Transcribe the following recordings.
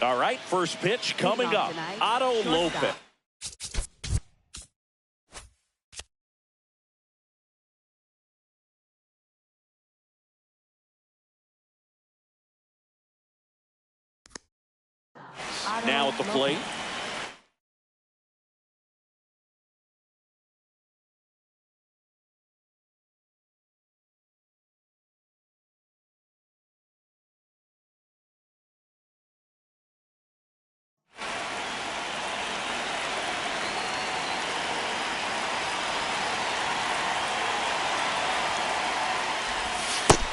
All right, first pitch coming up. Otto Lopez. Now at the plate.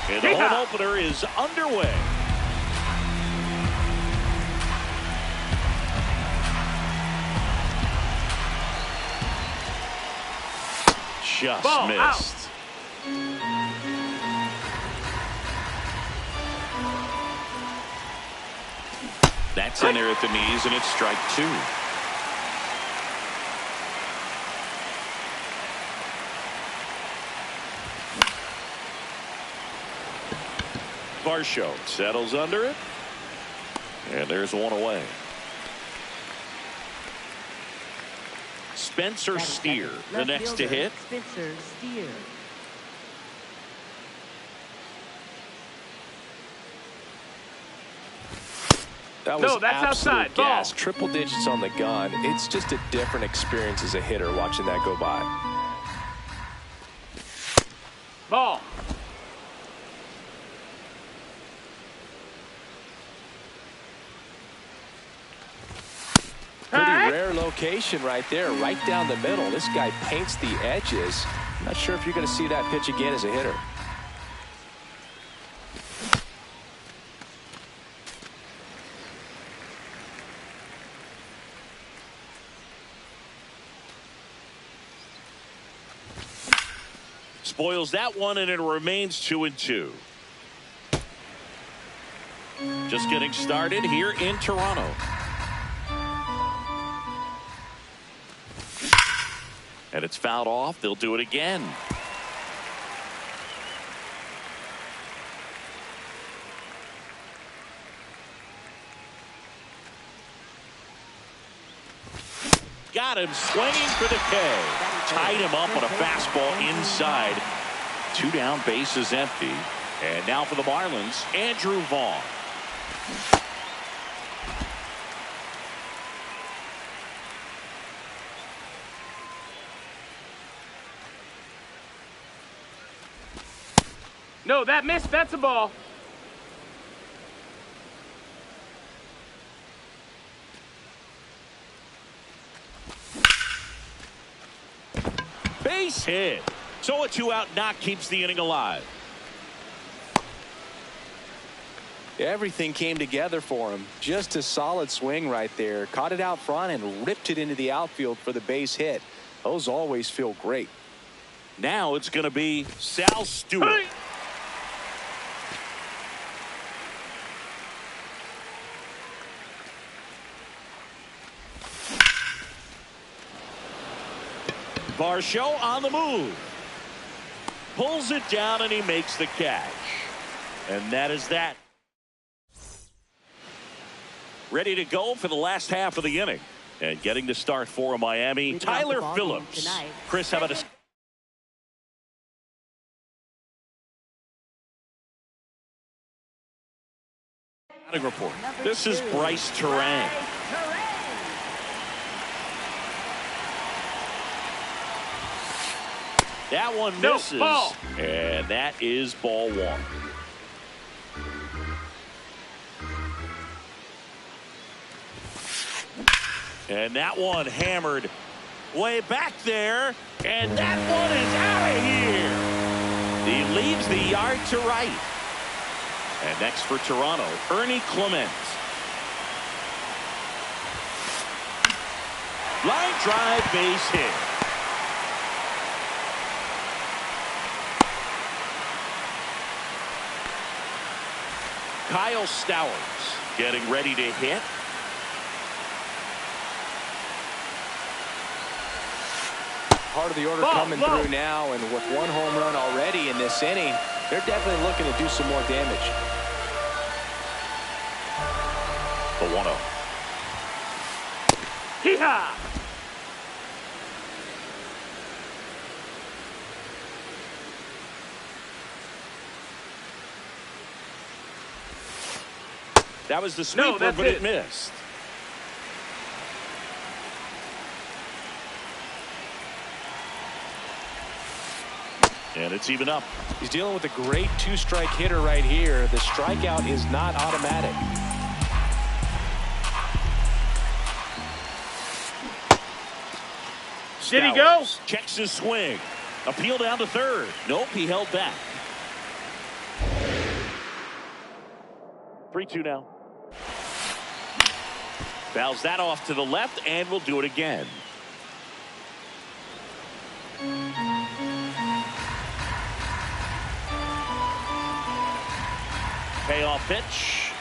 And the home opener is underway. Just Ball missed. Out. That's in there at the knees, and it's strike two. Varsho settles under it, and there's one away. Spencer Steer, the next to hit. Spencer Steer. That was that's absolute outside. gas. Ball. Triple digits on the gun. It's just a different experience as a hitter watching that go by. Ball. Pretty rare location right there, right down the middle. This guy paints the edges. Not sure if you're going to see that pitch again as a hitter. Spoils that one, and it remains 2-2. Just getting started here in Toronto. And it's fouled off. They'll do it again. Got him swinging for the K. Tied him up on a fastball inside. 2 down, bases empty. And now for the Marlins, Andrew Vaughn. No, that missed. That's a ball. Base hit. So a 2-out knock keeps the inning alive. Everything came together for him. Just a solid swing right there. Caught it out front and ripped it into the outfield for the base hit. Those always feel great. Now it's going to be Sal Stewart. Hey. Varsho on the move. Pulls it down, and he makes the catch. And that is that. Ready to go for the last half of the inning. And getting to start for Miami, Tyler Phillips. Chris, how about a report? This is Bryce Terang. That one misses, ball. And that is ball one. And that one hammered way back there, and that one is out of here. He leaves the yard to right. And next for Toronto, Ernie Clement. Line drive, base hit. Kyle Stowers getting ready to hit. Part of the order coming through now, and with 1 home run already in this inning, they're definitely looking to do some more damage. The 1-0. Hee-haw! That was the sweeper, but it missed. And it's even up. He's dealing with a great two-strike hitter right here. The strikeout is not automatic. Did he go? Checks his swing. Appeal down to third. Nope, he held back. 3-2 now. Fouls that off to the left, and we'll do it again. Payoff pitch.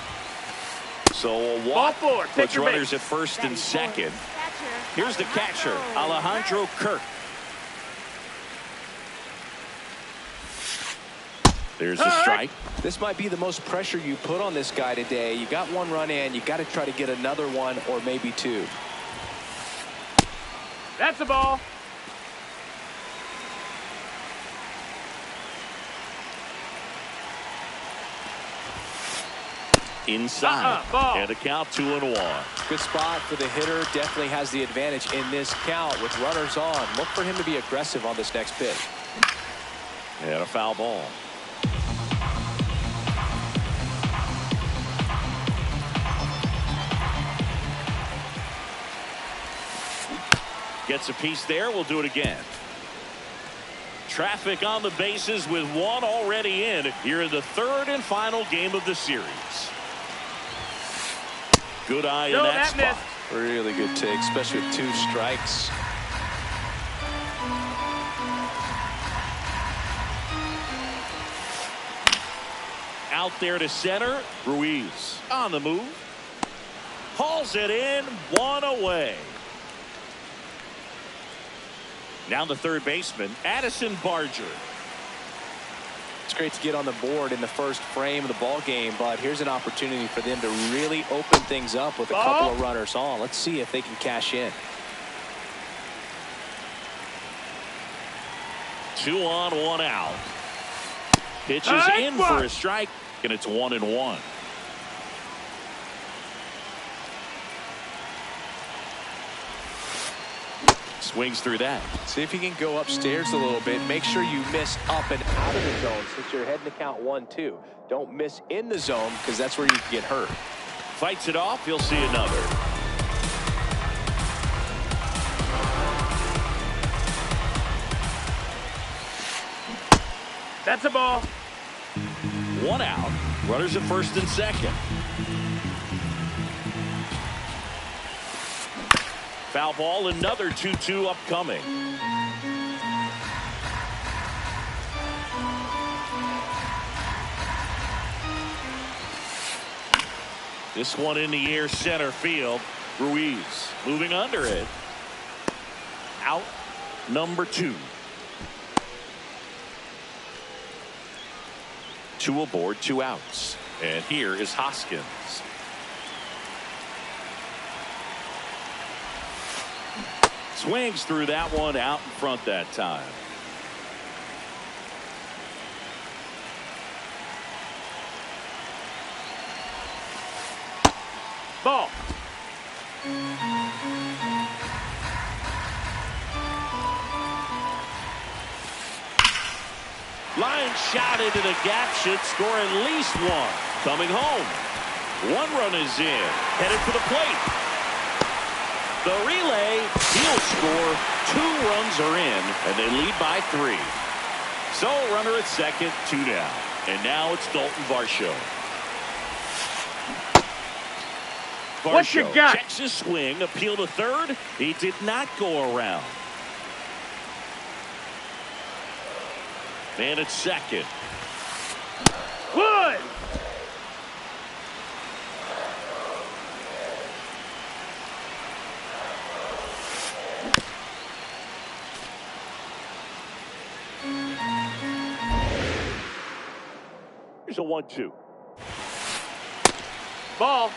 So a walk puts runners at first and second. Here's the catcher, Alejandro Kirk. There's a strike. This might be the most pressure you put on this guy today. You got one run in. You got to try to get another one or maybe two. That's a ball. Inside. Ball. And a count 2-1. Good spot for the hitter. Definitely has the advantage in this count with runners on. Look for him to be aggressive on this next pitch. And a foul ball. Gets a piece there. We'll do it again. Traffic on the bases with one already in here in the third and final game of the series. Good eye in that spot. Really good take, especially with two strikes. Out there to center. Ruiz on the move. Hauls it in. One away. Now the third baseman, Addison Barger. It's great to get on the board in the first frame of the ball game, but here's an opportunity for them to really open things up with a couple of runners on. Let's see if they can cash in. 2 on, 1 out. Pitches in for a strike, and it's 1-1. Swings through that. See if you can go upstairs a little bit. Make sure you miss up and out of the zone since you're heading to count 1-2. Don't miss in the zone because that's where you can get hurt. Fights it off. You'll see another. That's a ball. 1 out. Runners at first and second. Foul ball, another 2-2 upcoming. This one in the air, center field. Ruiz moving under it. Out number 2. 2 aboard, 2 outs. And here is Hoskins. Swings through that one, out in front that time. Ball. Line shot into the gap, should score at least one. Coming home. 1 run is in. Headed for the plate. The relay, he'll score. 2 runs are in, and they lead by 3. So runner at second, 2 down. And now it's Dalton Varsho. What you got? Checks his swing, appeal to third. He did not go around. Man at second. Wood. Here's a 1-2. Ball.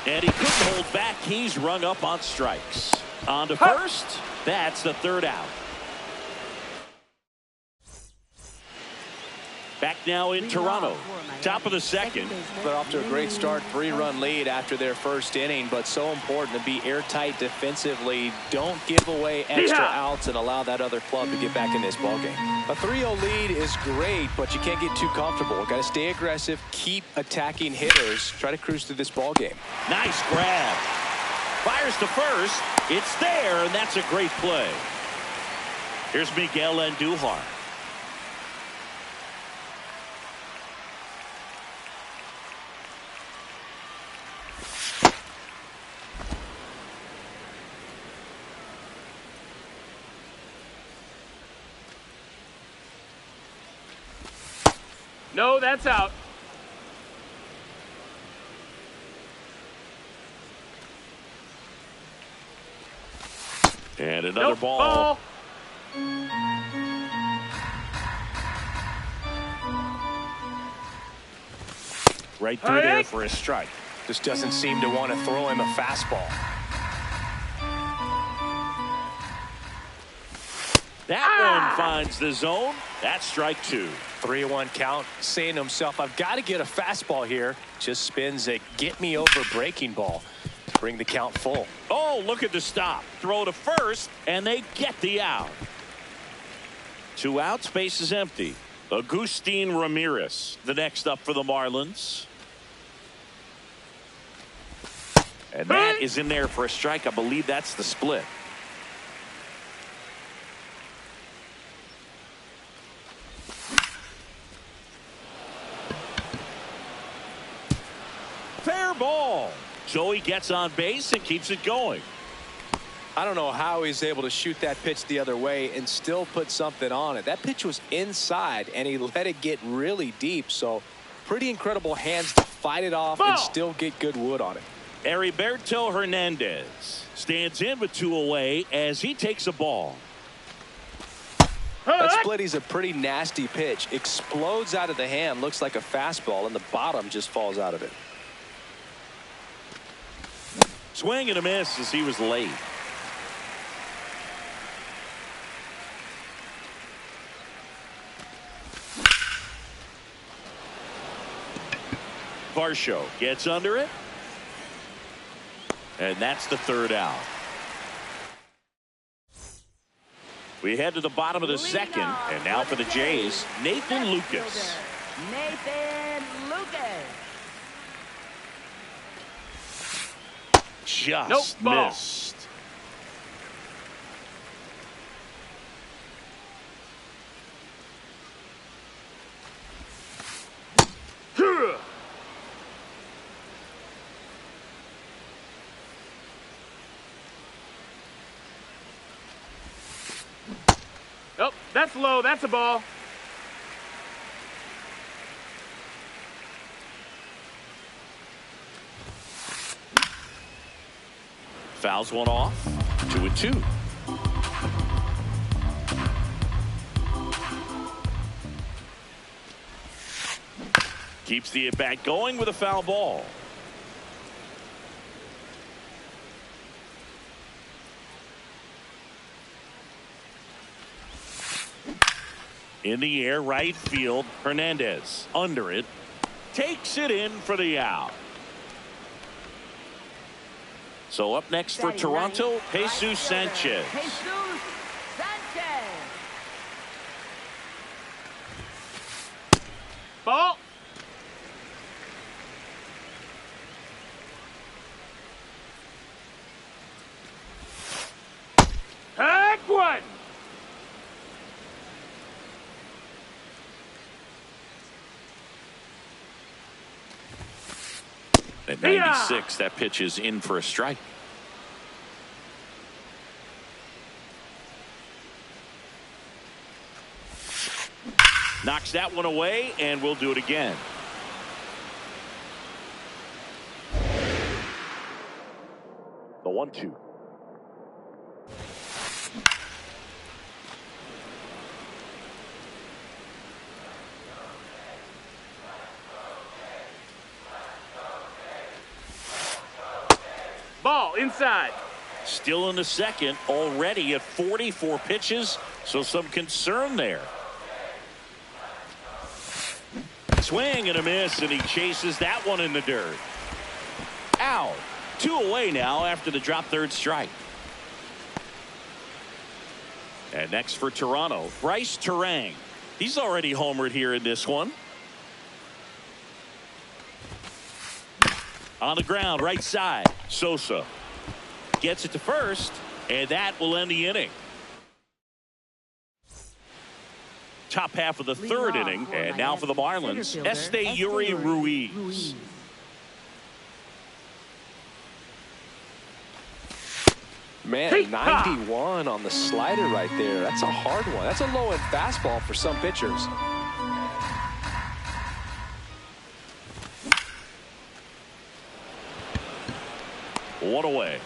And he couldn't hold back. He's rung up on strikes. On to first. That's the third out. Back now in Toronto. Top of the second. They're off to a great start. 3-run lead after their first inning, but so important to be airtight defensively. Don't give away extra outs and allow that other club to get back in this ballgame. A 3-0 lead is great, but you can't get too comfortable. Got to stay aggressive, keep attacking hitters, try to cruise through this ballgame. Nice grab. Fires to first. It's there, and that's a great play. Here's Miguel Andujar. No, that's out. And another Nope, ball. Right through there for a strike. Just doesn't seem to want to throw him a fastball. That one finds the zone. That's strike two. 3-1 count, saying to himself, I've got to get a fastball here. Just spins a get me over breaking ball to bring the count full. Oh, look at the stop. Throw to first, and they get the out. 2 outs, base is empty. Agustin Ramirez, the next up for the Marlins. And that is in there for a strike. I believe that's the split. Fair ball. Joey gets on base and keeps it going. I don't know how he's able to shoot that pitch the other way and still put something on it. That pitch was inside, and he let it get really deep. So pretty incredible hands to fight it off and still get good wood on it. Heriberto Hernandez stands in with 2 away as he takes a ball. That split is a pretty nasty pitch. Explodes out of the hand. Looks like a fastball, and the bottom just falls out of it. Swing and a miss as he was late. Varsho gets under it. And that's the third out. We head to the bottom of the second. And now for the Jays, Nathan Lucas. Nathan Lucas. Just missed. Oh, that's low. That's a ball. Fouls one off. 2-2. Keeps the at-bat going with a foul ball. In the air, right field. Hernandez under it. Takes it in for the out. So up next for Toronto, Jesus Sanchez. Jesus Sanchez. Ball. Heck one. At 96, that pitch is in for a strike. Knocks that one away, and we'll do it again. The 1-2. inside. Still in the second, already at 44 pitches, so some concern there. Swing and a miss, and he chases that one in the dirt. Out. 2 away now after the drop third strike. And next for Toronto, Bryce Terang. He's already homered here in this one. On the ground, right side. Sosa gets it to first, and that will end the inning. Top half of the third inning, and now for the Marlins, Esteury Ruiz. Man, 91 on the slider right there. That's a hard one. That's a low-end fastball for some pitchers. One away.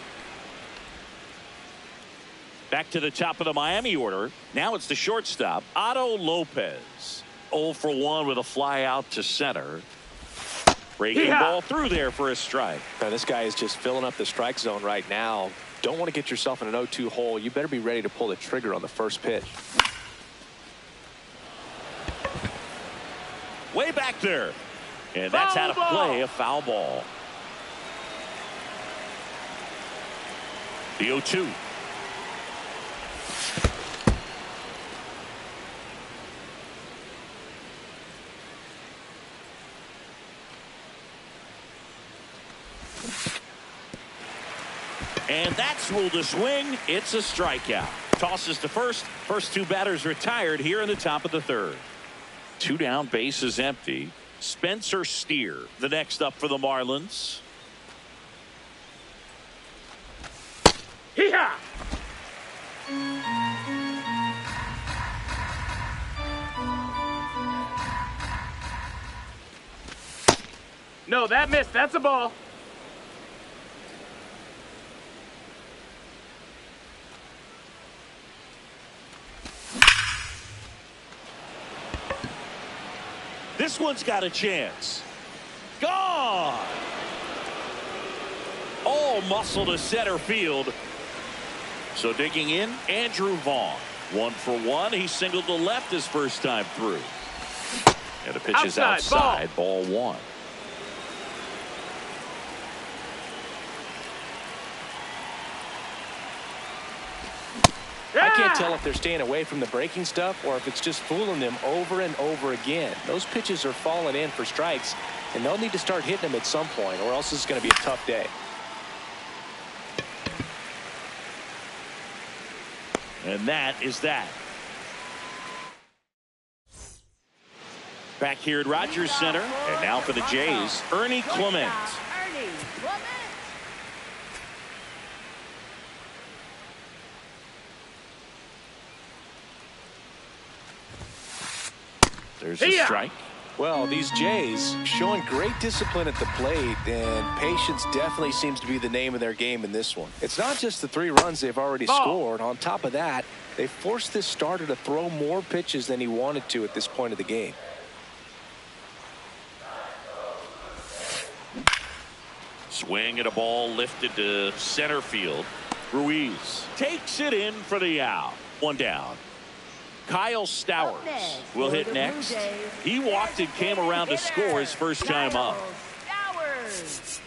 Back to the top of the Miami order. Now it's the shortstop, Otto Lopez. 0 for 1 with a fly out to center. Breaking ball through there for a strike. Now, this guy is just filling up the strike zone right now. Don't want to get yourself in an 0-2 hole. You better be ready to pull the trigger on the first pitch. Way back there. And that's how to play a foul ball. The 0-2. And that's ruled a swing. It's a strikeout. Tosses to first. First 2 batters retired here in the top of the third. 2 down, bases empty. Spencer Steer, the next up for the Marlins. Hee-haw! No, that missed. That's a ball. This one's got a chance. Gone. All muscle to center field. So digging in, Andrew Vaughn. 1 for 1. He singled to left his first time through. And the pitch is outside. Ball 1. I can't tell if they're staying away from the breaking stuff or if it's just fooling them over and over again. Those pitches are falling in for strikes, and they'll need to start hitting them at some point, or else it's going to be a tough day. And that is that. Back here at Rogers Center, and now for the Jays, Ernie Clement. Ernie Clement. There's a strike. Well, these Jays showing great discipline at the plate, and patience definitely seems to be the name of their game in this one. It's not just the 3 runs they've already scored. On top of that, they forced this starter to throw more pitches than he wanted to at this point of the game. Swing at a ball lifted to center field. Ruiz takes it in for the out. 1 down. Kyle Stowers will hit next. He walked and came around to score his first time up. Stowers.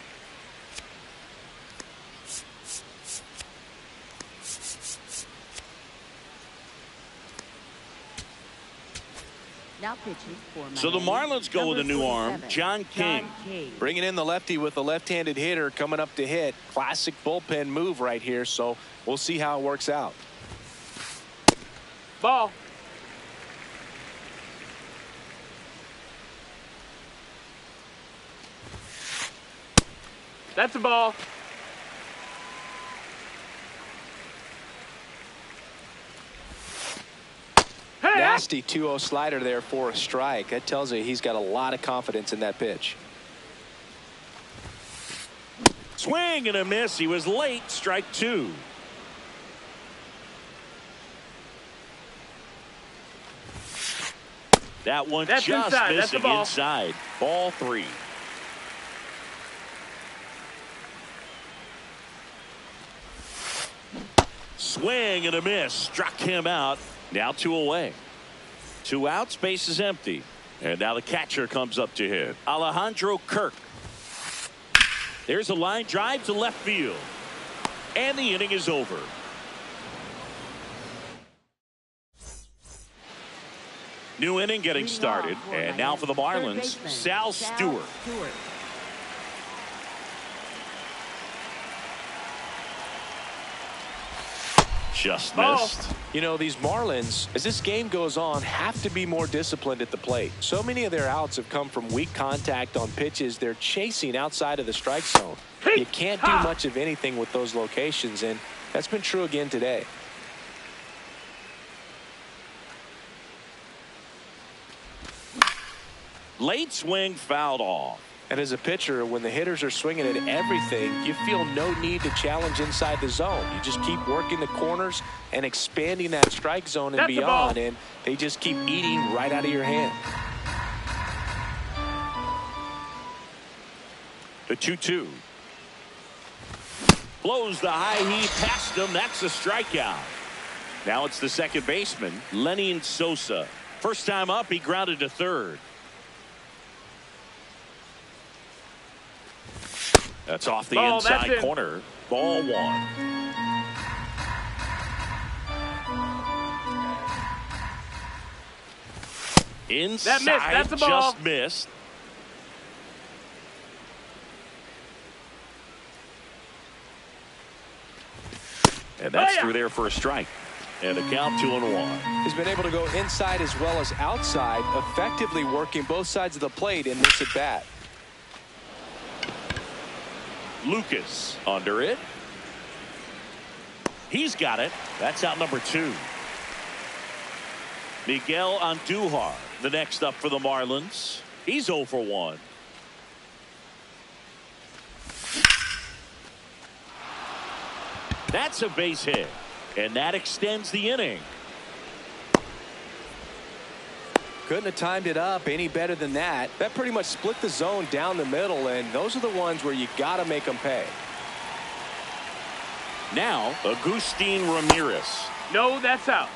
Now pitching for So the Marlins go with a new arm, John King. Bringing in the lefty with a left-handed hitter coming up to hit. Classic bullpen move right here, so we'll see how it works out. Ball. That's a ball. Hey! Nasty 2-0 slider there for a strike. That tells you he's got a lot of confidence in that pitch. Swing and a miss. He was late. Strike 2. That one That's just inside. That's missing the ball. inside. Ball 3. swing and a miss. Struck him out. Now 2 away. 2 outs. Base is empty. And now the catcher comes up to hit. Alejandro Kirk. There's a line drive to left field. And the inning is over. New inning getting started. And now for the Marlins, Sal Stewart. Just missed. You know, these Marlins, as this game goes on, have to be more disciplined at the plate. So many of their outs have come from weak contact on pitches they're chasing outside of the strike zone. You can't do much of anything with those locations, and that's been true again today. Late swing fouled off. And as a pitcher, when the hitters are swinging at everything, you feel no need to challenge inside the zone. You just keep working the corners and expanding that strike zone and beyond, and they just keep eating right out of your hand. The 2-2. Blows the high heat past him. That's a strikeout. Now it's the second baseman, Lenin Sosa. First time up, he grounded to third. That's off the inside corner. Ball 1. Inside, that's a ball. Just missed. And that's through there for a strike. And the count 2-1. He's been able to go inside as well as outside, effectively working both sides of the plate in this at bat. Lucas under it. He's got it. That's out number 2. Miguel Andujar, the next up for the Marlins. He's 0 for 1. That's a base hit, and that extends the inning. Couldn't have timed it up any better than that. That pretty much split the zone down the middle, and those are the ones where you got to make them pay. Now, Agustin Ramirez. No, that's out.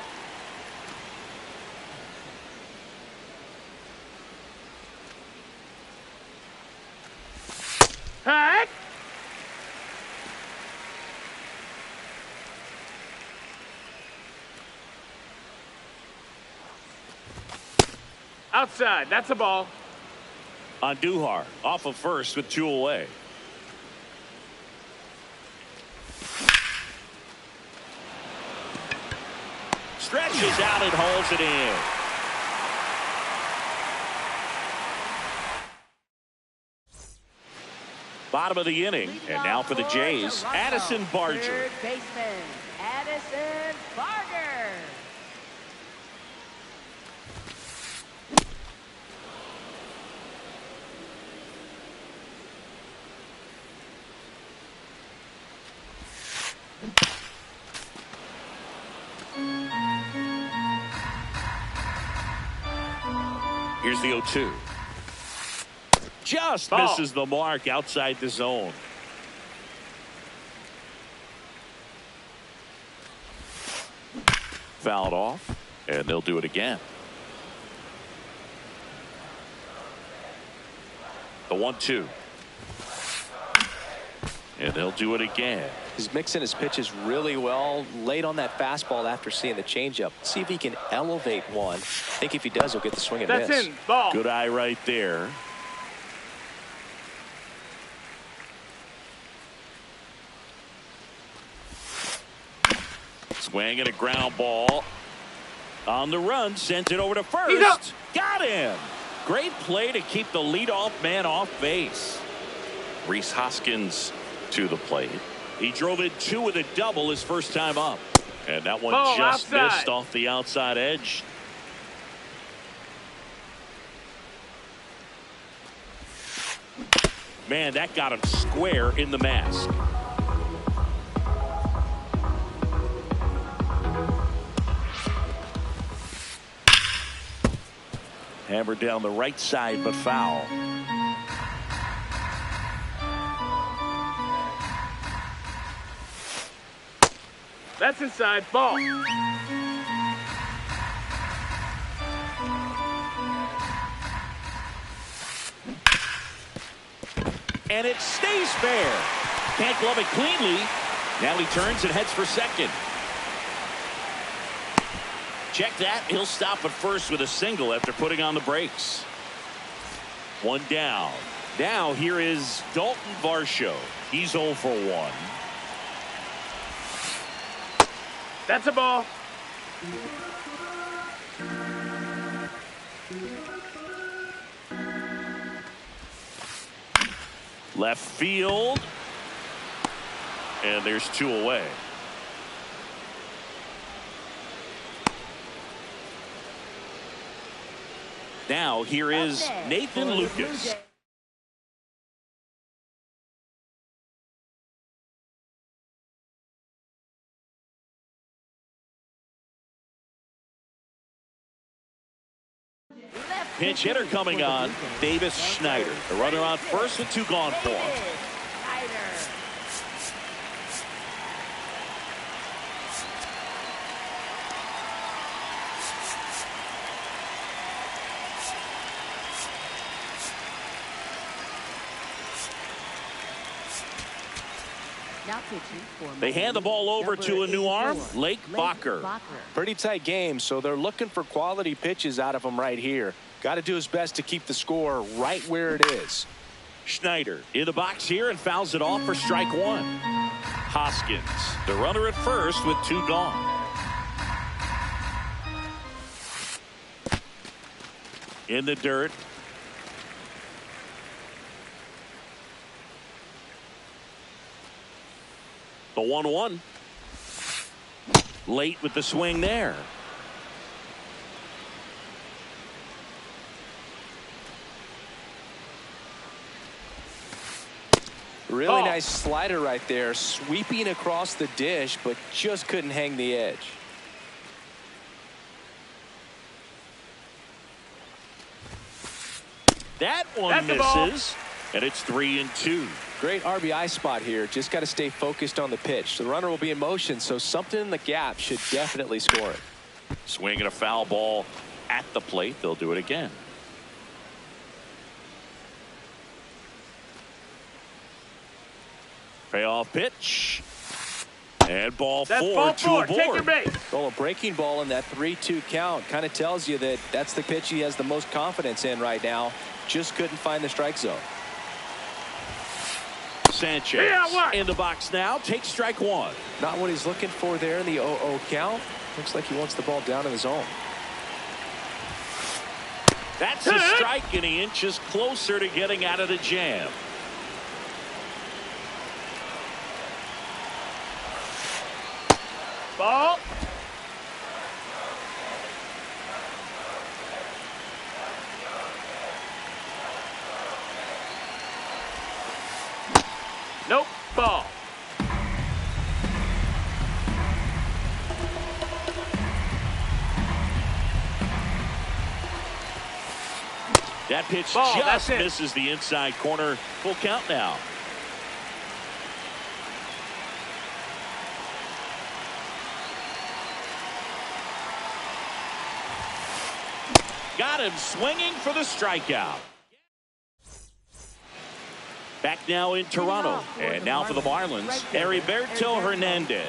Heck! Outside. That's a ball. Andujar off of first with 2 away. Stretches out and holds it in. Bottom of the inning, and now for the Jays, Addison Barger. Third baseman, Addison Barger. Here's the 0-2. Just misses the mark outside the zone. Fouled off, and they'll do it again. The 1-2. And they'll do it again. He's mixing his pitches really well late on that fastball after seeing the changeup. See if he can elevate one. I think if he does, he'll get the swing and miss. That's in. Ball. Good eye right there. Swing and a ground ball. On the run, sends it over to first. Got him. Great play to keep the leadoff man off base. Rhys Hoskins to the plate. He drove it 2 with a double his first time up. And that one just missed off the outside edge. Man, that got him square in the mask. Hammered down the right side, but foul. That's inside. Ball. And it stays fair. Can't glove it cleanly. Now he turns and heads for second. Check that. He'll stop at first with a single after putting on the brakes. One down. Now here is Dalton Varsho. He's 0 for 1. That's a ball. Left field. And there's 2 away. Now here is Nathan Lucas. Pinch hitter coming on, Davis Schneider. The runner on first with 2 gone for him. They hand the ball over to a new arm, Lake Bacher. Pretty tight game, so they're looking for quality pitches out of him right here. Got to do his best to keep the score right where it is. Schneider in the box here and fouls it off for strike 1. Hoskins, the runner at first with 2 gone. In the dirt. The 1-1. Late with the swing there. Really nice slider right there, sweeping across the dish, but just couldn't hang the edge. That one misses, and it's 3-2. Great RBI spot here. Just got to stay focused on the pitch. The runner will be in motion, so something in the gap should definitely score it. Swinging a foul ball at the plate. They'll do it again. Payoff pitch. And ball 4 to a board. Take your base. Well, a breaking ball in that 3-2 count kind of tells you that that's the pitch he has the most confidence in right now. Just couldn't find the strike zone. Sanchez in the box now. Takes strike 1. Not what he's looking for there in the 0-0 count. Looks like he wants the ball down in the zone. That's a strike, and he inches closer to getting out of the jam. Ball. Nope. Ball. That pitch Ball, just misses the inside corner. Full count now. Got him swinging for the strikeout. Back now in Toronto. And now for the Marlins, Heriberto Hernandez.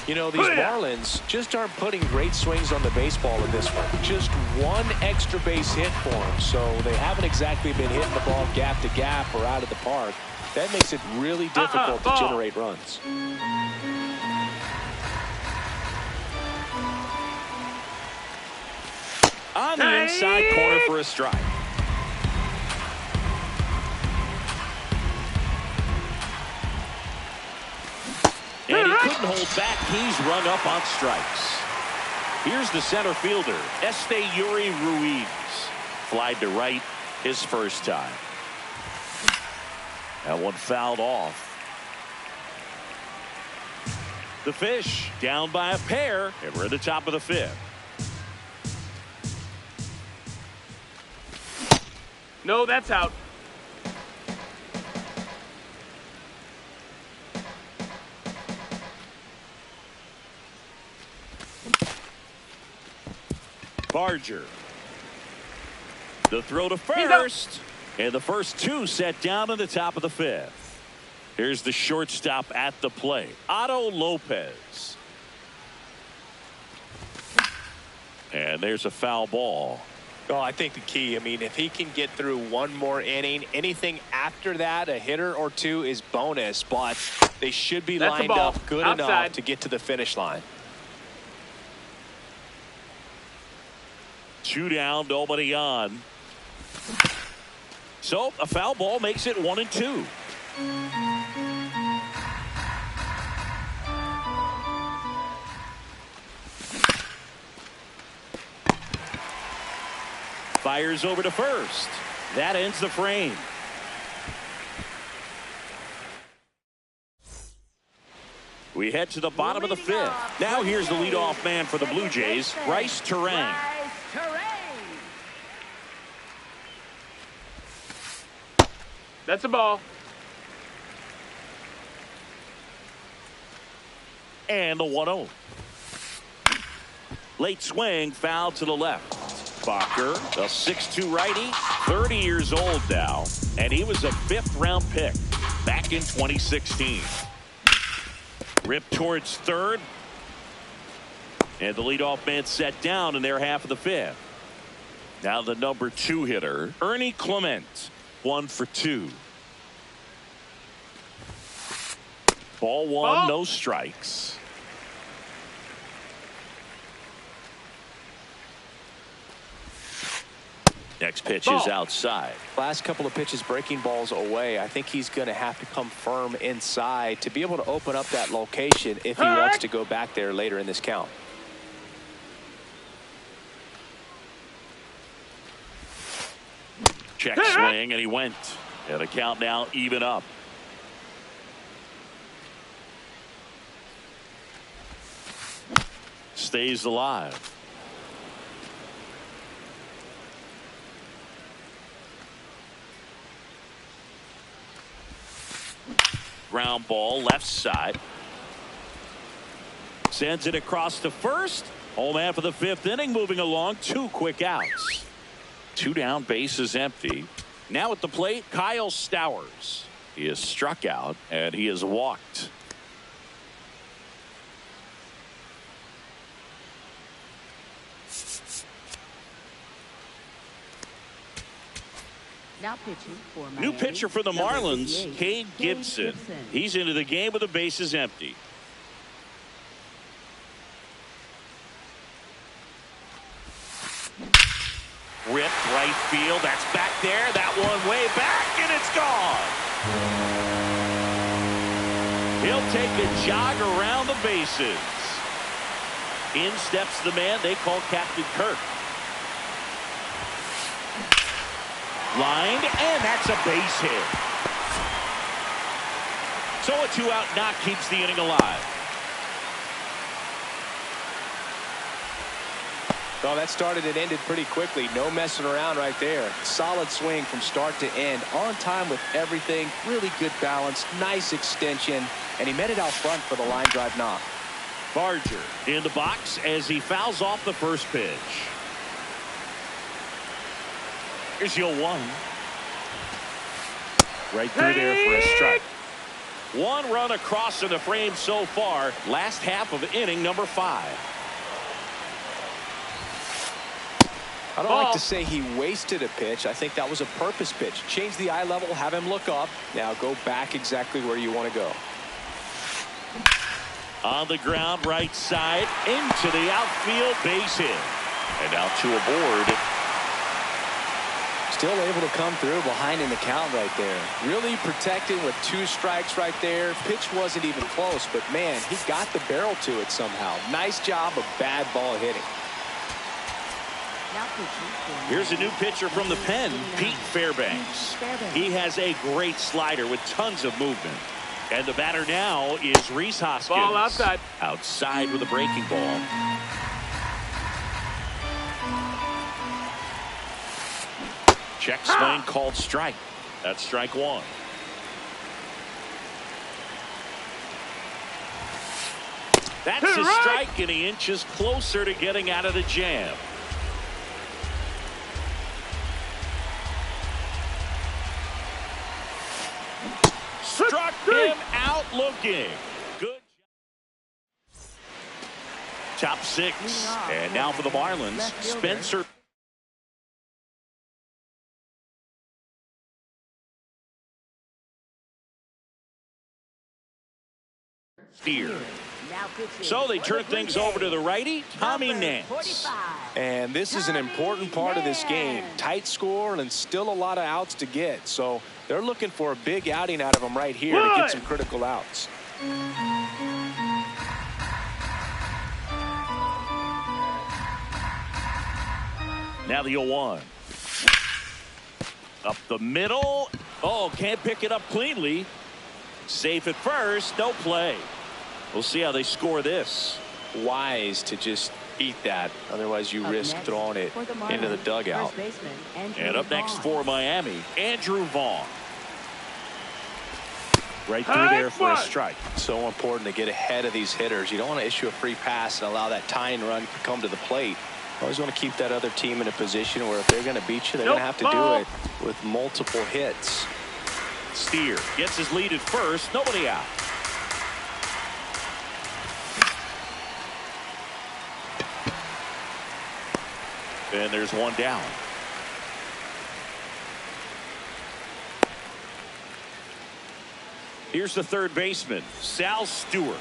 You know, these Marlins just aren't putting great swings on the baseball in this one. Just one extra base hit for them, so they haven't exactly been hitting the ball gap to gap or out of the park. That makes it really difficult to generate runs. On the inside corner for a strike. And he couldn't hold back. He's rung up on strikes. Here's the center fielder, Yuri Ruiz. Flied to right his first time. That one fouled off. The Fish down by a pair, and we're at the top of the 5th. No, that's out. Barger. The throw to first. And the first two set down in the top of the fifth. Here's the shortstop at the plate, Otto Lopez. And there's a foul ball. Oh, I think the key, I mean, if he can get through one more inning, anything after that, a hitter or two is bonus, but they should be lined up good enough to get to the finish line. 2 down, nobody on. So a foul ball makes it 1-2. Fires over to first. That ends the frame. We head to the bottom of the fifth. Now here's the leadoff man for the Blue Jays, Bryce Terang. That's a ball. And the 1-0. Late swing, foul to the left. Bacher, a 6'2" righty, 30 years old now, and he was a 5th-round pick back in 2016. Ripped towards third, and the leadoff man set down in their half of the fifth. Now the number 2 hitter, Ernie Clement, 1 for 2. Ball 1, no strikes. Next pitch is outside. Last couple of pitches breaking balls away. I think he's going to have to come firm inside to be able to open up that location if he wants to go back there later in this count. Check swing, and he went. And the count now even up. Stays alive. Ground ball left side. Sends it across to first. Home half of the 5th inning, moving along. 2 quick outs. 2 down, bases empty. Now at the plate, Kyle Stowers. He is struck out and he is walked. Now pitching for New pitcher for the Marlins, Cade Gibson. He's into the game with the bases empty. Ripped right field. That's back there. That one way back, and it's gone. He'll take a jog around the bases. In steps the man they call Captain Kirk. Lined, and that's a base hit. So a 2-out knock keeps the inning alive. Well, that started and ended pretty quickly. No messing around right there. Solid swing from start to end. On time with everything. Really good balance. Nice extension. And he met it out front for the line drive knock. Barger in the box as he fouls off the first pitch. Here's your 1. Right through there for a strike. 1 run across in the frame so far. Last half of inning number 5. I don't like to say he wasted a pitch. I think that was a purpose pitch. Change the eye level, have him look up. Now go back exactly where you want to go. On the ground, right side, into the outfield, base hit. And now 2 aboard. Still able to come through behind in the count right there. Really protecting with 2 strikes right there. Pitch wasn't even close, but man, he got the barrel to it somehow. Nice job of bad ball hitting. Here's a new pitcher from the pen, Pete Fairbanks. He has a great slider with tons of movement. And the batter now is Rhys Hoskins. Ball outside. Outside with a breaking ball. Check swing called strike. That's strike 1. That's a strike, and he inches closer to getting out of the jam. looking. Good. Top six. And now for the Marlins, Spencer. Steer. So they turn things over to the righty, Tommy Nance. And this is an important part of this game. Tight score and still a lot of outs to get. So they're looking for a big outing out of him right here to get some critical outs. Now the 0-1. Up the middle. Oh, can't pick it up cleanly. Safe at first. No play. We'll see how they score this. Wise to just eat that. Otherwise, you risk throwing it into the dugout. And up next for Miami, Andrew Vaughn. Right through there for a strike. So important to get ahead of these hitters. You don't want to issue a free pass and allow that tying run to come to the plate. Always want to keep that other team in a position where if they're going to beat you, they're going to have to do it with multiple hits. Steer gets his lead at first. Nobody out. And there's one down. Here's the third baseman, Sal Stewart.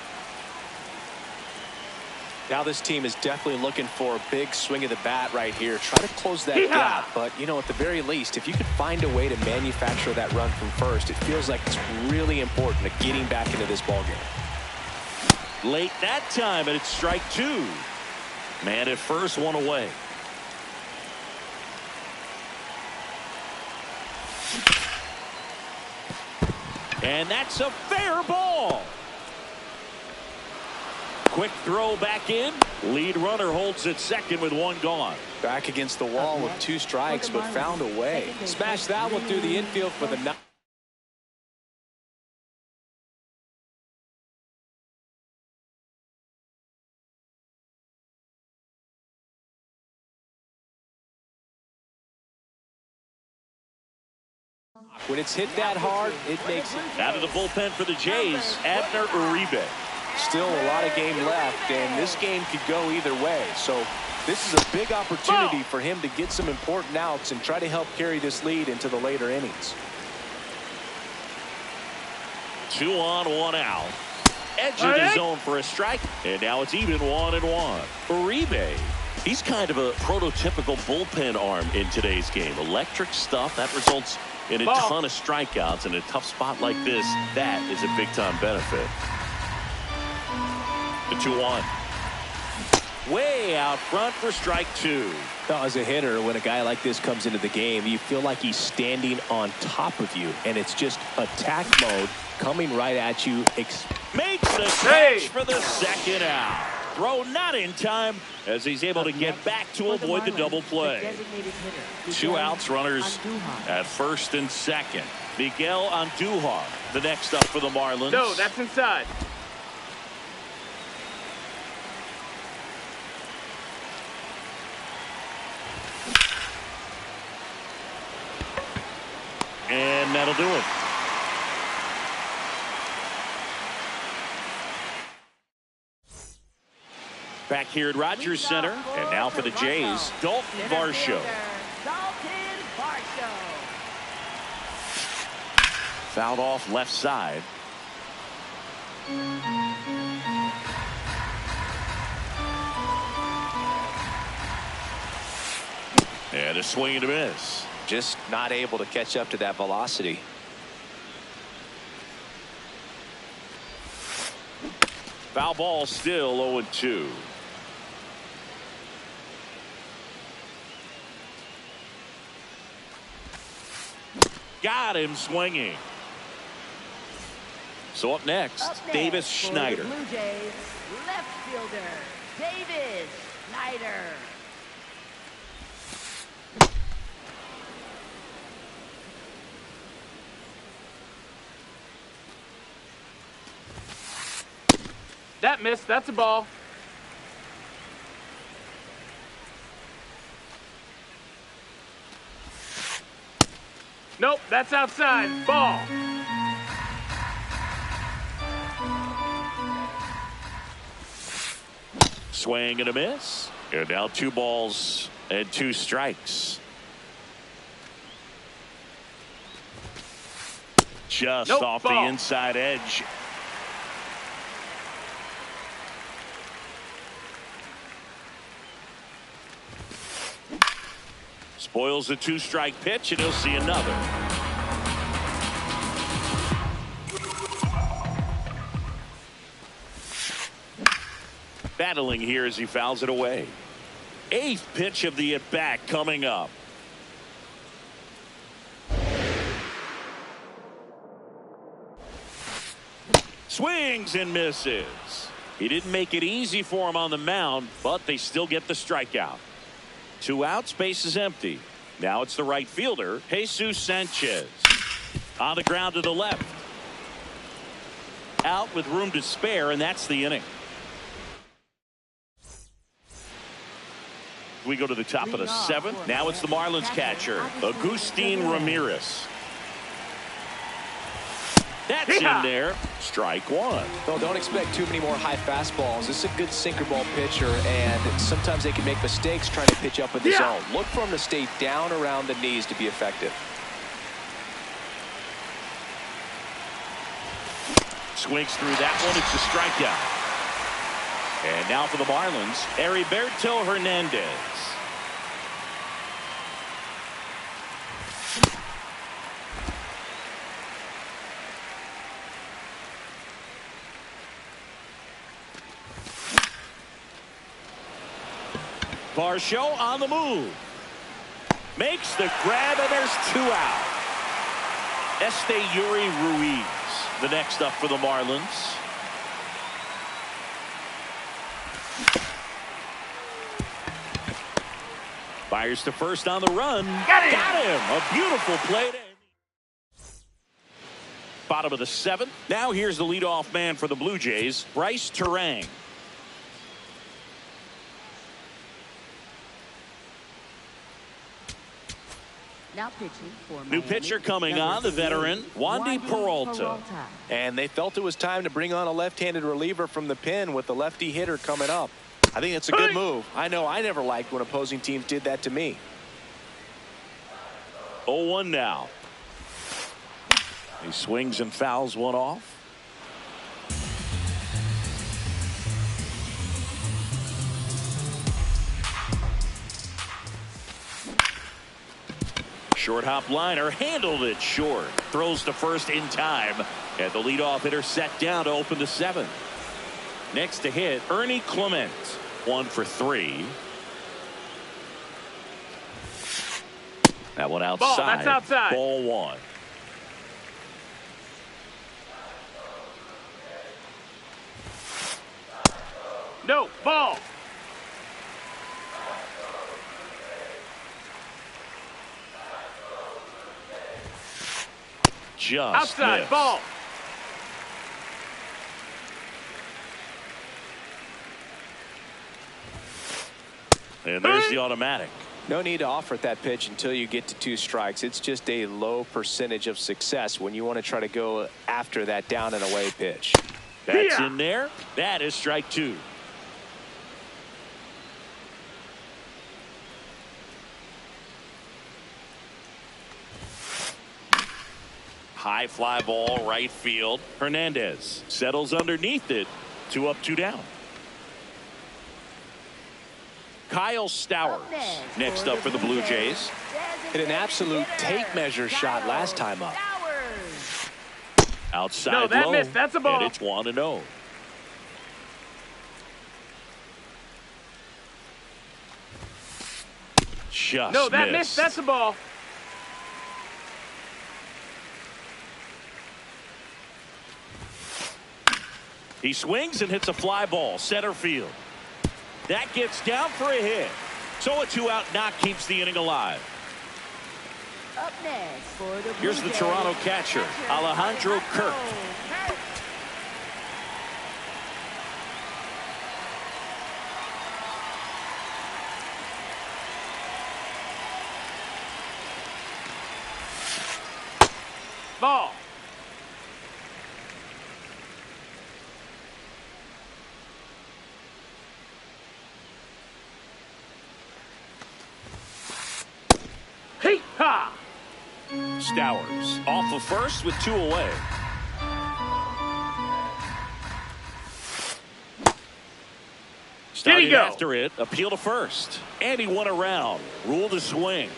Now this team is definitely looking for a big swing of the bat right here. Try to close that gap. But, you know, at the very least, if you could find a way to manufacture that run from first, it feels like it's really important to getting back into this ballgame. Late that time, and it's strike two. Man at first, one away. And that's a fair ball. Quick throw back in. Lead runner holds at second with one gone. Back against the wall with two strikes, but found a way. Smashed that one through the infield for the 9th. When it's hit that hard, it makes it. Out of the bullpen for the Jays, Abner Uribe. Still a lot of game left, and this game could go either way. So this is a big opportunity for him to get some important outs and try to help carry this lead into the later innings. 2 on, 1 out. Edge of the zone for a strike, and now it's even 1-1. Uribe, he's kind of a prototypical bullpen arm in today's game. Electric stuff that results in a ton of strikeouts. In a tough spot like this, that is a big-time benefit. The 2-1. Way out front for strike two. Now, as a hitter, when a guy like this comes into the game, you feel like he's standing on top of you, and it's just attack mode coming right at you. Makes the catch for the second out. Throw not in time as he's able to get back to avoid the double play. 2 outs, runners at first and second. Miguel Andujar, the next up for the Marlins. No, that's inside. And that'll do it. Back here at Rogers Center, and now for the Jays, Dalton Varsho. Fouled off left side. And a swing and a miss. Just not able to catch up to that velocity. Foul ball, still 0-2. Got him swinging. So up next, Davis Schneider. Blue Jays, left fielder, Davis Schneider. That missed. That's a ball. Nope, that's outside. Ball. Swing and a miss. And now 2 balls and 2 strikes. Just off the inside edge. Spoils the 2-strike pitch, and he'll see another. Battling here as he fouls it away. 8th pitch of the at-bat coming up. Swings and misses. He didn't make it easy for him on the mound, but they still get the strikeout. 2 outs, base is empty. Now it's the right fielder, Jesus Sanchez. On the ground to the left. Out with room to spare, and that's the inning. We go to the top of the 7th. Now it's the Marlins catcher, Agustin Ramirez. That's in there. Strike 1. Well, don't expect too many more high fastballs. This is a good sinker ball pitcher, and sometimes they can make mistakes trying to pitch up in the zone. Look for him to stay down around the knees to be effective. Swings through that one. It's a strikeout. And now for the Marlins, Heriberto Hernandez. Varsho on the move. Makes the grab, and there's 2 out. Yuri Ruiz, the next up for the Marlins. Fires to first on the run. Got him. A beautiful play. Bottom of the 7th. Now here's the leadoff man for the Blue Jays, Bryce Terang. Now pitching for New pitcher coming on, the veteran, Wandy Peralta. And they felt it was time to bring on a left-handed reliever from the pen with the lefty hitter coming up. I think it's a good move. I know I never liked when opposing teams did that to me. 0-1 now. He swings and fouls one off. Short hop liner, handled it short. Throws to first in time. And the leadoff hitter set down to open the 7th. Next to hit, Ernie Clement. 1 for 3. That one outside. Ball, that's outside. Ball 1. No, ball. Just outside, missed. ball. And there's the automatic. No need to offer at that pitch until you get to 2 strikes. It's just a low percentage of success when you want to try to go after that down and away pitch. That's in there. That is strike 2. High fly ball, right field. Hernandez settles underneath it. 2 up, 2 down. Kyle Stowers next up for the Blue Jays. Hit an absolute tape measure shot last time up. Outside no, that low, missed. That's a ball. And it's 1-0. Just no, that missed. That's a ball. He swings and hits a fly ball, center field. That gets down for a hit. So a 2-out knock keeps the inning alive. Up next for the Here's the Toronto catcher, Alejandro Kirk. Ball. Ha! Stowers off of first with 2 away. Started go. after it, appeal to first. And he won around. Rule to swing.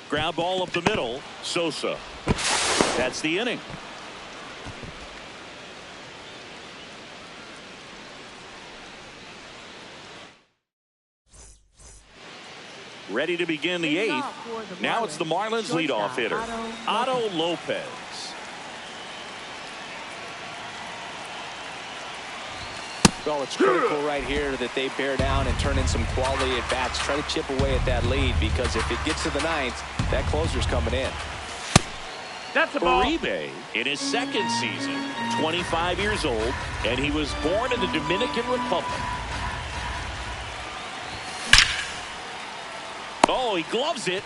Ground ball up the middle. Sosa. That's the inning. Ready to begin the 8th. Now it's the Marlins leadoff hitter, Otto Lopez. Well, it's critical right here that they bear down and turn in some quality at bats. Try to chip away at that lead, because if it gets to the 9th, that closer's coming in. That's a ball. Uribe in his 2nd season, 25 years old, and he was born in the Dominican Republic. Oh, he gloves it.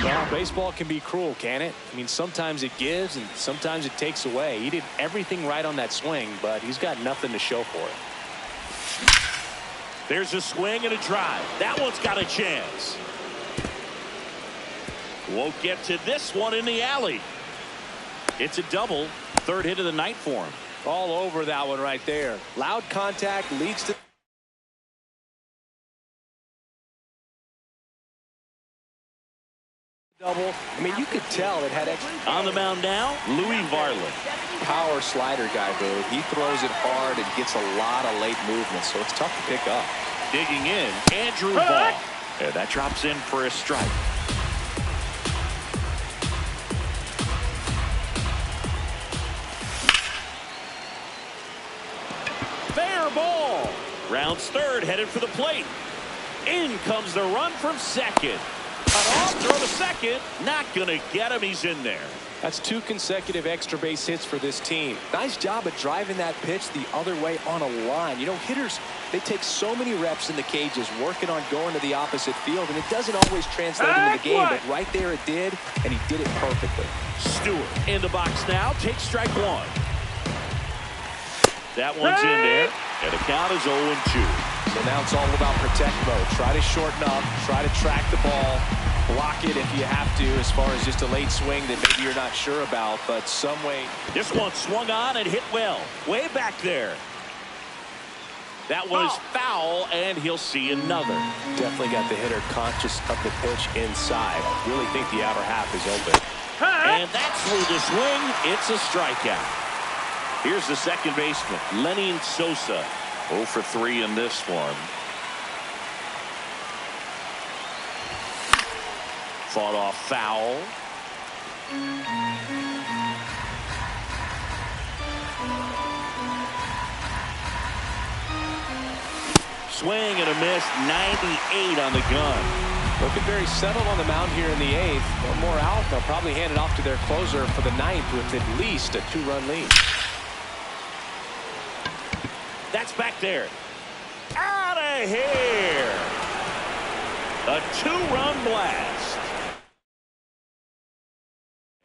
Well, baseball can be cruel, can it? I mean, sometimes it gives and sometimes it takes away. He did everything right on that swing, but he's got nothing to show for it. There's a swing and a drive. That one's got a chance. Won't get to this one in the alley. It's a double. 3rd hit of the night for him. All over that one right there. Loud contact leads to double. I mean, you could tell it had extra. On the mound now, Louis Varland. Power slider guy, Boo. He throws it hard and gets a lot of late movement, so it's tough to pick up. Digging in, Andrew Ball. And that drops in for a strike. Fair ball. Rounds 3rd, headed for the plate. In comes the run from 2nd. Cut off, throw to 2nd. Not going to get him. He's in there. That's 2 consecutive extra base hits for this team. Nice job of driving that pitch the other way on a line. You know, hitters, they take so many reps in the cages working on going to the opposite field, and it doesn't always translate into the game, but right there it did, and he did it perfectly. Stewart in the box now. Takes strike 1. That one's in there, and the count is 0-2. So now it's all about protect mode. Try to shorten up, try to track the ball, block it if you have to, as far as just a late swing that maybe you're not sure about, but some way. This one swung on and hit well. Way back there. That one is foul, and he'll see another. Definitely got the hitter conscious of the pitch inside. Really think the outer half is open. And that's through the swing. It's a strikeout. Here's the 2nd baseman, Lenny Sosa. 0 for 3 in this one. Fought off foul. Swing and a miss. 98 on the gun. Looking very settled on the mound here in the 8th. One more out. They'll probably hand it off to their closer for the 9th with at least a 2-run lead. That's back there. Out of here. A 2-run blast.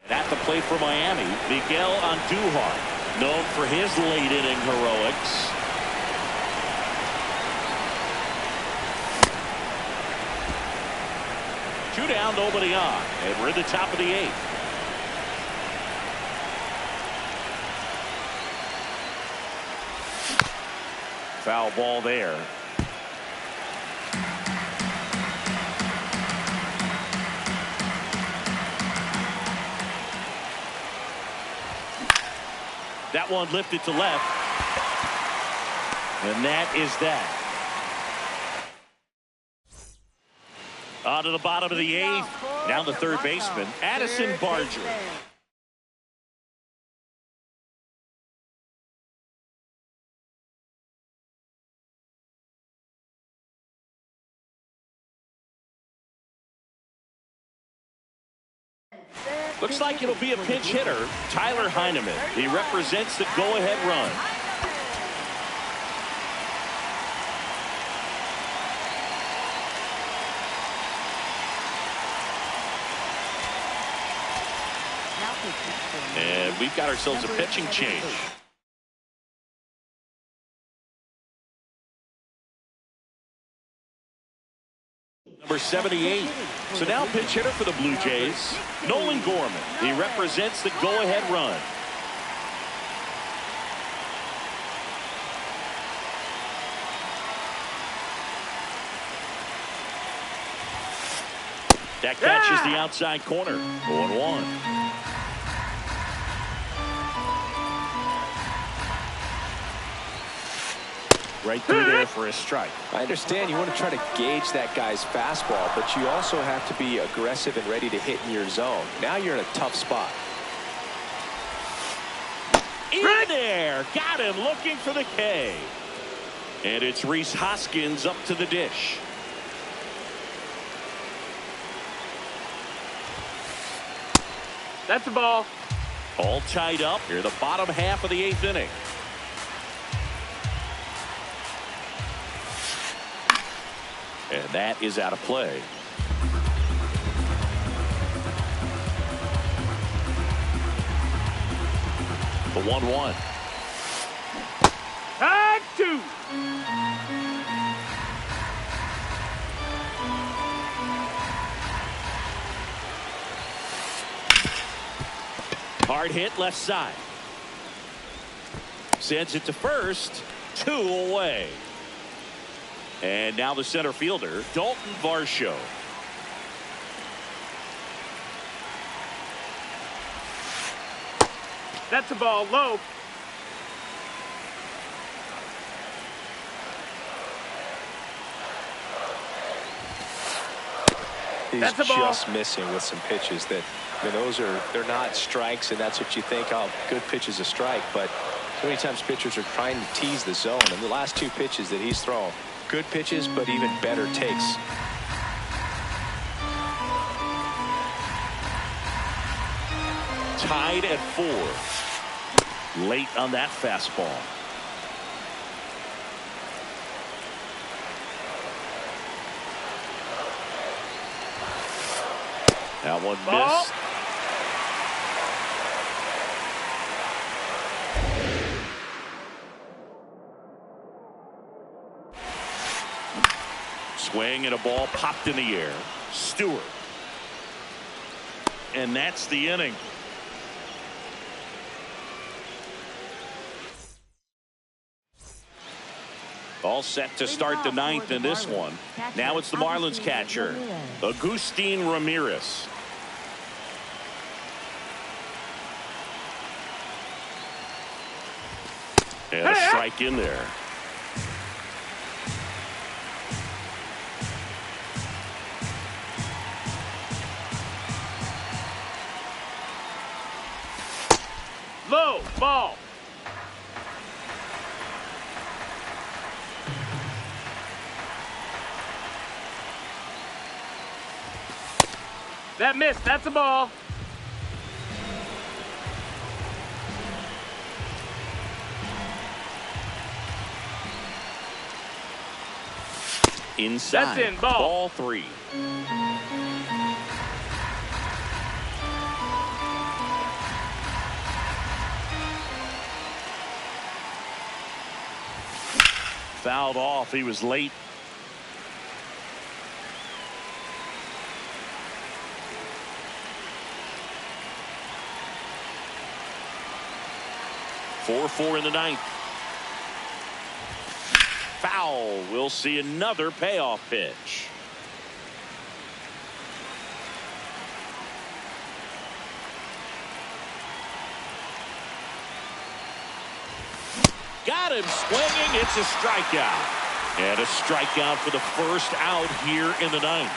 And at the plate for Miami, Miguel Andujar, known for his late inning heroics. Two down, nobody on, and we're in the top of the 8th. Foul ball there. That one lifted to left. And that is that. On to the bottom of the 8th. Now the 3rd baseman, Addison Barger. Looks like it'll be a pinch hitter, Tyler Heineman. He represents the go-ahead run. And we've got ourselves a pitching change. 78. So now pinch hitter for the Blue Jays, Nolan Gorman. He represents the go-ahead run. That catches the outside corner. 0-1. Right through there for a strike. I understand you want to try to gauge that guy's fastball, but you also have to be aggressive and ready to hit in your zone. Now you're in a tough spot. In there. Got him looking for the K. And it's Rhys Hoskins up to the dish. That's a ball. All tied up here, the bottom half of the 8th inning. And that is out of play. The 1-1. Tag 2. Hard hit left side. Sends it to first. 2 away. And now the center fielder, Dalton Varsho. That's a ball low. He's That's a ball. just missing with some pitches that, I mean, they're not strikes, and that's what you think, oh, good pitch is a strike. But so many times pitchers are trying to tease the zone, and the last 2 pitches that he's thrown, good pitches, but even better takes. Tied at 4. Late on that fastball. That one Ball. missed. Swing and a ball popped in the air. Stewart. And that's the inning. All set to start the 9th in this one. Now it's the Marlins catcher, Agustin Ramirez. And a strike in there. Low ball. That missed. That's a ball. Inside. That's in. Ball. Ball 3. Fouled off. He was late. Four in the 9th. Foul. We'll see another payoff pitch. Got him swinging. It's a strikeout. And a strikeout for the first out here in the 9th.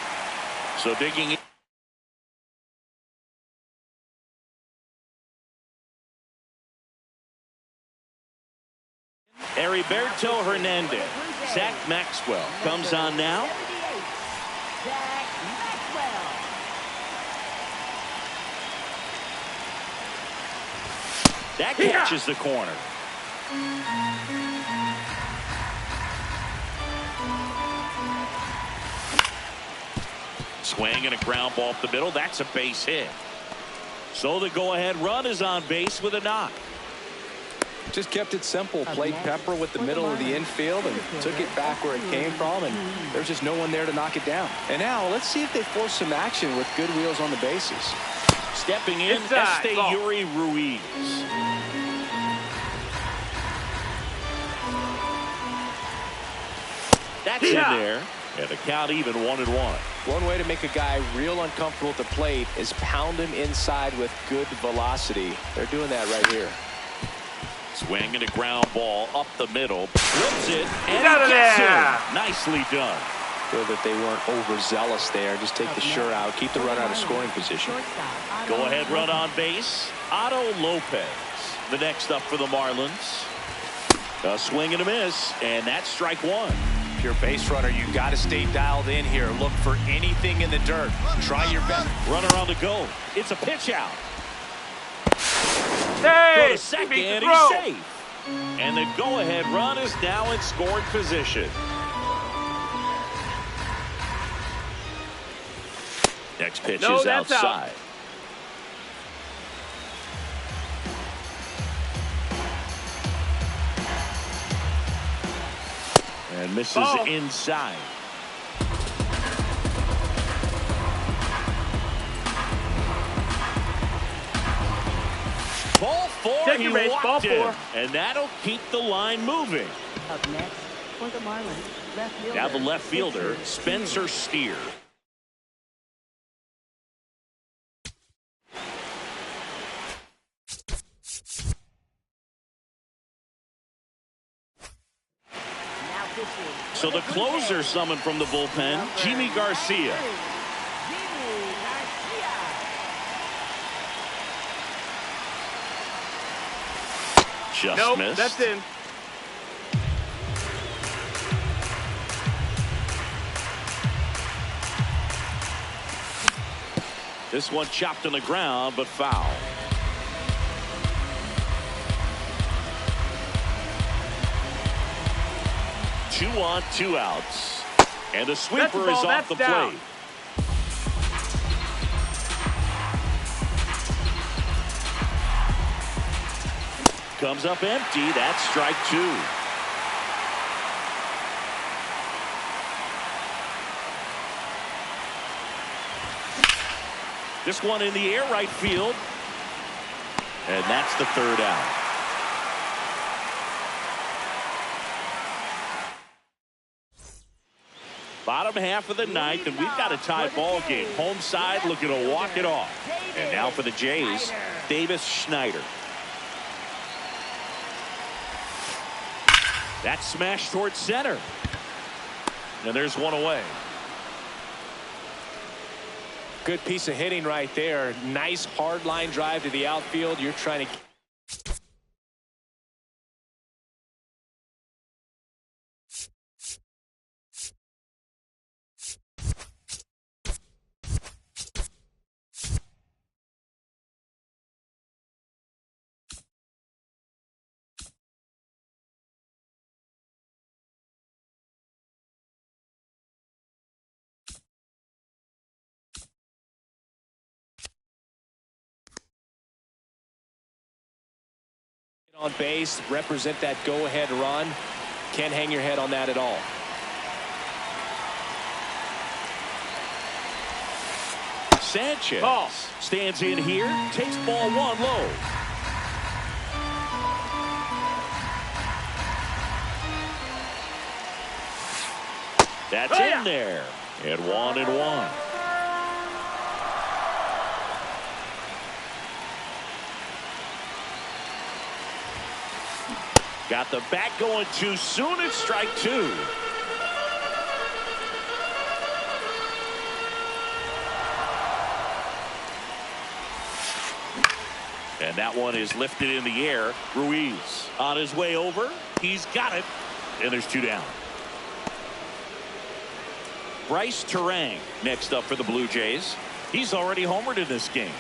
So digging in. Heriberto Hernandez. Zach Maxwell comes on now. Zach Maxwell. That catches the corner. Swing and a ground ball up the middle. That's a base hit. So the go-ahead run is on base with a knock. Just kept it simple. Played pepper with the middle of the infield and took it back where it came from, and there's just no one there to knock it down. And now let's see if they force some action with good wheels on the bases. Stepping in, Yuri Ruiz. That's in there, and the count even 1-1. One way to make a guy real uncomfortable at the plate is pound him inside with good velocity. They're doing that right here. Swinging a ground ball up the middle, flips it, and Get out of gets there. it. Nicely done. Feel that they weren't overzealous there. Just take the sure out, keep the runner out of scoring position. Go ahead, run on base. Otto Lopez, the next up for the Marlins. A swing and a miss, and that's strike one. If you're a base runner, you got to stay dialed in here. Look for anything in the dirt. Try your best. Runner on the go. It's a pitch out. Hey, Go to second, he's safe. And the go-ahead run is now in scoring position. Next pitch is outside. Out. And misses inside. Ball four, Take he your base, walked ball him. four. And that'll keep the line moving. Up next for the Marlins, left fielder. Now the left fielder, Spencer Steer. So the closer summoned from the bullpen, Jimmy Garcia. Just missed. That's in. This one chopped on the ground, but foul. Two on, two outs. And the sweeper is off the plate. Comes up empty. That's strike two. This one in the air right field. And that's the third out. Bottom half of the ninth, and we've got a tied ball game. Home side looking to walk it off. And now for the Jays, Davis Schneider. That's smashed towards center. And there's one away. Good piece of hitting right there. Nice hard line drive to the outfield. You're trying to... on base, represent that go-ahead run. Can't hang your head on that at all. Sanchez stands in here, takes ball one low. That's in there. And 1-1. Got the bat going too soon. It's strike two. And that one is lifted in the air. Ruiz on his way over. He's got it. And there's two down. Bryce Terang next up for the Blue Jays. He's already homered in this game.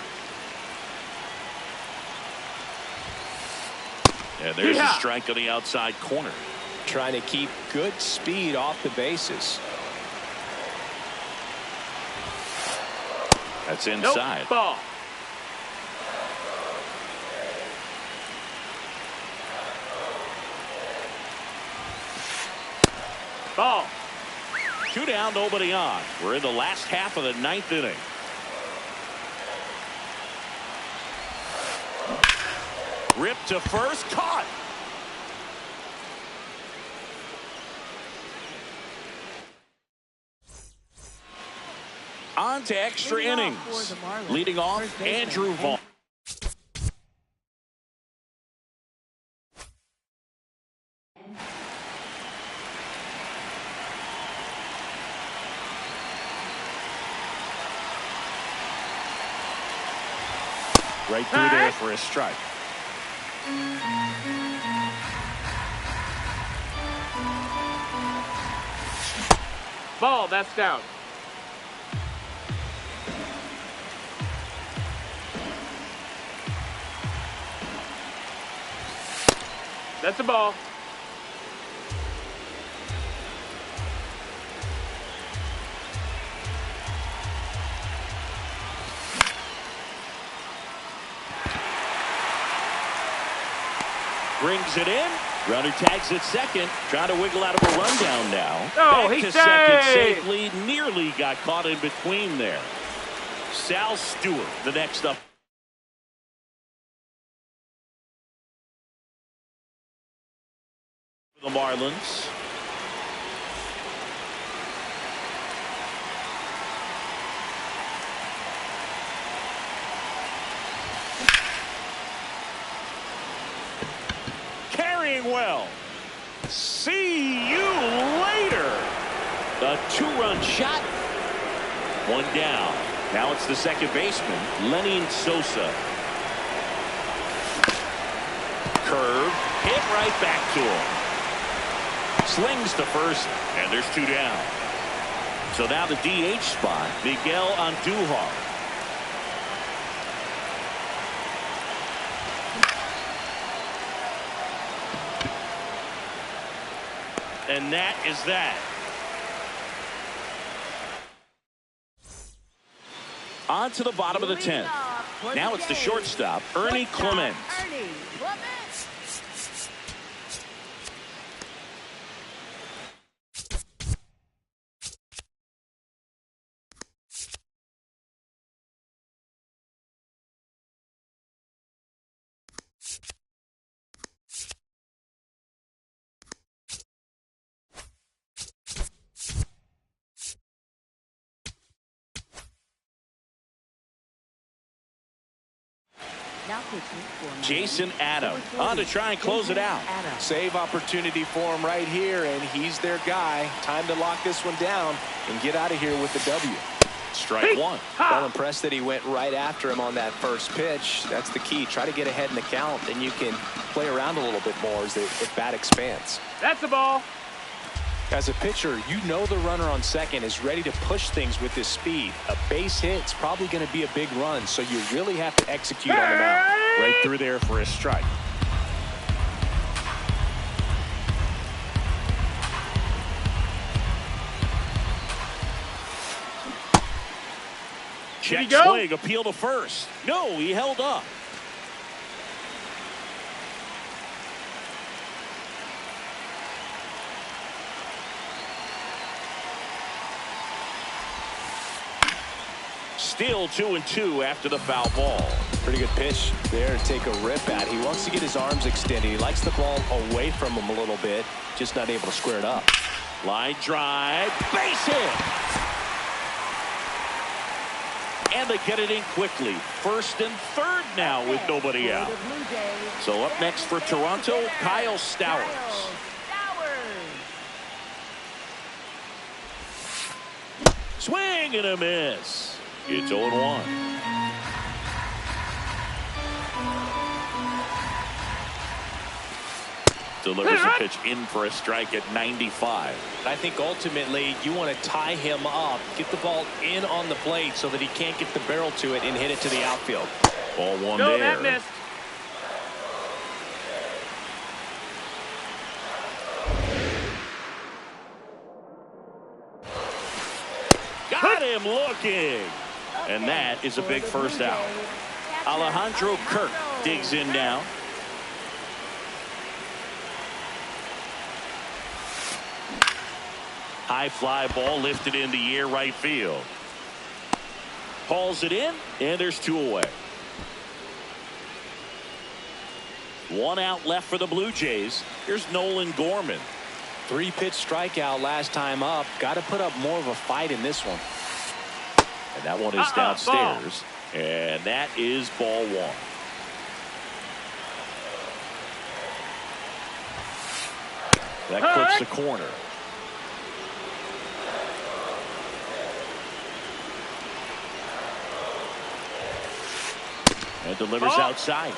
And there's a strike on the outside corner. Trying to keep good speed off the bases. That's inside. Ball. Two down, nobody on. We're in the last half of the ninth inning. Ripped to first, caught. On to extra innings. Leading off, Andrew Vaughn. Right through there for a strike. Ball, that's down. That's a ball. Brings it in. Runner tags at second. Trying to wiggle out of a rundown now. Oh, back he to saved. second safely. Nearly got caught in between there. Sal Stewart, the next up. The Marlins. Carrying well. See you later. A two-run shot. One down. Now it's the second baseman, Lenny Sosa. Curve. Hit right back to him. Slings to first, and there's two down. So now the DH spot, Miguel Andujar. And that is that. On to the bottom of the 10th. Now it's the shortstop, Ernie Clements. Jason Adams on to try and close it out. Save opportunity for him right here, and he's their guy. Time to lock this one down and get out of here with the W. Strike one. Well, impressed that he went right after him on that first pitch. That's the key. Try to get ahead in the count, then you can play around a little bit more as the bat expands. That's a ball. As a pitcher, you know the runner on second is ready to push things with his speed. A base hit's probably going to be a big run, so you really have to execute on the mound. Right through there for a strike. Check swing, appeal to first. No, he held up. Still 2-2 after the foul ball. Pretty good pitch there to take a rip at. He wants to get his arms extended. He likes the ball away from him a little bit, just not able to square it up. Line drive, base hit. And they get it in quickly. First and third now with nobody out. So up next for Toronto, Kyle Stowers. Swing and a miss. It's 0-1. Delivers a pitch in for a strike at 95. I think ultimately you want to tie him up, get the ball in on the plate so that he can't get the barrel to it and hit it to the outfield. Ball one No, there. that missed. Got him looking. And that is a big first out. Alejandro Kirk digs in now. High fly ball lifted in the air right field. Hauls it in, and there's 2 away. 1 out left for the Blue Jays. Here's Nolan Gorman. 3-pitch strikeout last time up. Got to put up more of a fight in this one. And that one is downstairs. And that is ball 1. That clips the corner. And delivers outside.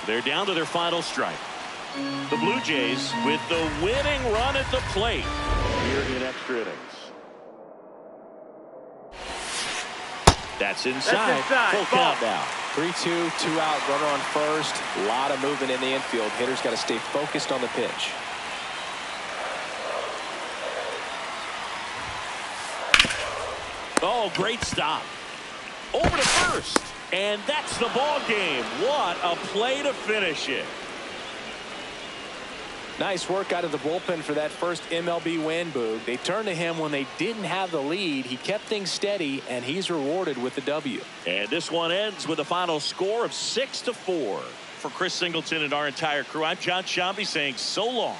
They're down to their final strike. The Blue Jays with the winning run at the plate here in extra innings. That's inside. Full count now. 3-2, 2-out, runner on first. A lot of movement in the infield. Hitter's got to stay focused on the pitch. Oh, great stop. Over to first. And that's the ball game. What a play to finish it. Nice work out of the bullpen for that first MLB win, Boog. They turned to him when they didn't have the lead. He kept things steady, and he's rewarded with the W. And this one ends with a final score of 6-4. For Chris Singleton and our entire crew, I'm John Shambi saying so long.